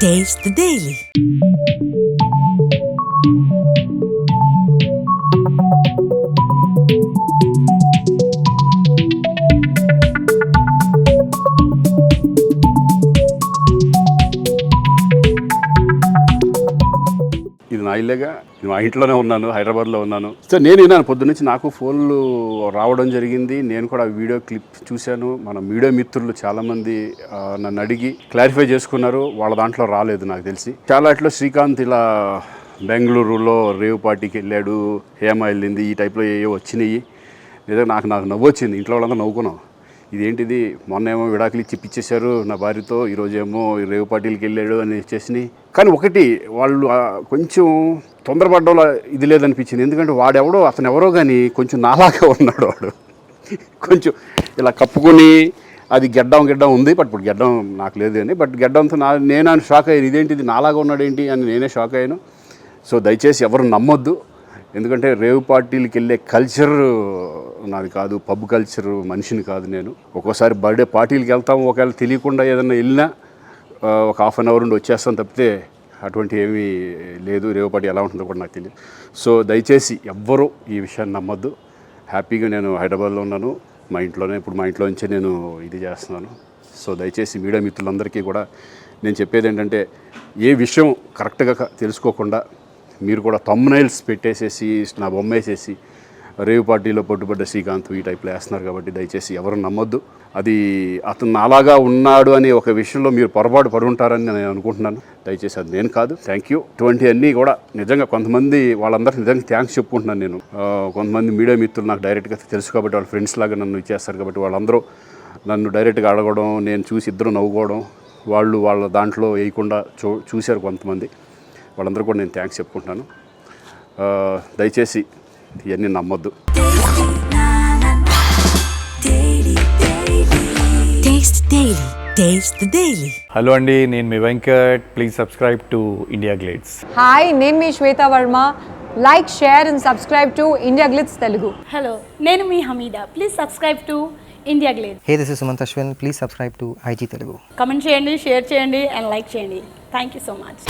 Taste the Daily. ఇది నా ఇల్లేగా, మా ఇంట్లోనే ఉన్నాను, హైదరాబాద్లో ఉన్నాను. సో నేను విన్నాను పొద్దున్నుంచి, నాకు ఫోన్లు రావడం జరిగింది. నేను కూడా వీడియో క్లిప్ చూశాను. మన మీడియా మిత్రులు చాలామంది నన్ను అడిగి క్లారిఫై చేసుకున్నారు. వాళ్ళ దాంట్లో రాలేదు నాకు తెలిసి. చాలా ఇట్లా శ్రీకాంత్ ఇలా బెంగళూరులో రేవ్ పార్టీకి వెళ్ళాడు, హేమ వెళ్ళింది, ఈ టైప్లో ఏవో వచ్చినాయి. నిజంగా నాకు నవ్వు వచ్చింది. ఇంట్లో వాళ్ళందరూ నవ్వుకున్నాం. ఇదేంటిది, మొన్న ఏమో విడాకులు ఇచ్చి పిచ్చేశారు నా భార్యతో, ఈరోజేమో రేవు పార్టీలకి వెళ్ళాడు అని వచ్చేసినాయి. కానీ ఒకటి, వాళ్ళు కొంచెం తొందరపడ్డంలో ఇది లేదనిపించింది. ఎందుకంటే అతను ఎవరో కానీ కొంచెం నాలాగా ఉన్నాడు. వాడు కొంచెం ఇలా కప్పుకొని, అది గెడ్డం ఉంది, బట్ ఇప్పుడు గెడ్డం నాకు లేదు అని, బట్ గెడ్డంతో నేను షాక్ అయ్యాను. ఇదేంటిది నాలాగా ఉన్నాడు ఏంటి అని నేనే షాక్ అయ్యాను. సో దయచేసి ఎవరు నమ్మొద్దు. ఎందుకంటే రేవ్ పార్టీలకి వెళ్ళే కల్చర్ నాది కాదు, పబ్ కల్చర్ మనిషిని కాదు నేను. ఒక్కోసారి బర్త్డే పార్టీలకి వెళ్తాము, ఒకవేళ తెలియకుండా ఏదైనా వెళ్ళినా ఒక హాఫ్ అన్ అవర్ నుండి వచ్చేస్తాం తప్పితే అటువంటి ఏమీ లేదు. రేవ్ పార్టీ ఎలా ఉంటుందో కూడా నాకు తెలియదు. సో దయచేసి ఎవ్వరూ ఈ విషయాన్ని నమ్మొద్దు. హ్యాపీగా నేను హైదరాబాద్లో ఉన్నాను, మా ఇంట్లోనే. ఇప్పుడు మా ఇంట్లో నుంచే నేను ఇది చేస్తున్నాను. సో దయచేసి మీడియా మిత్రులందరికీ కూడా నేను చెప్పేది ఏంటంటే, ఏ విషయం కరెక్ట్గా తెలుసుకోకుండా మీరు కూడా థంబ్నైల్స్ పెట్టేసేసి, నా బొమ్మ వేసేసి రేవ్ పార్టీలో పట్టుబడ్డ శ్రీకాంత్ ఈ టైప్లో వేస్తున్నారు. కాబట్టి దయచేసి ఎవరు నమ్మొద్దు. అది అతను అలాగా ఉన్నాడు అనే ఒక విషయంలో మీరు పొరపాటు పడి ఉంటారని నేను అనుకుంటున్నాను. దయచేసి అది నేను కాదు. Thank you. ఇటువంటి అన్నీ కూడా నిజంగా కొంతమంది వాళ్ళందరికీ నిజంగా థ్యాంక్స్ చెప్పుకుంటున్నాను నేను. కొంతమంది మీడియా మిత్రులు నాకు డైరెక్ట్గా తెలుసు కాబట్టి, వాళ్ళ ఫ్రెండ్స్ లాగా నన్ను ఇచ్చేస్తారు కాబట్టి, వాళ్ళందరూ నన్ను డైరెక్ట్గా అడగడం, నేను చూసి ఇద్దరు నవ్వుకోవడం, వాళ్ళు వాళ్ళ దాంట్లో వేయకుండా చూశారు కొంతమంది. వాళ్ళందరూ కూడా నేను థ్యాంక్స్ చెప్పుకుంటున్నాను. దయచేసి ఇవన్నీ నమ్మొద్దు. హలో అండి, నేను మీ Venkat. Please subscribe to India Glitz. Hi, నేను మీ Shweta Varma. Like, share and subscribe to India Glitz Telugu. Hello, నేను మీ Hameeda. Please subscribe to India Glitz. Hey, this is Sumant Ashwin. Please subscribe to IG Telugu. Comment చేయండి, share చేయండి and like చేయండి. Thank you so much.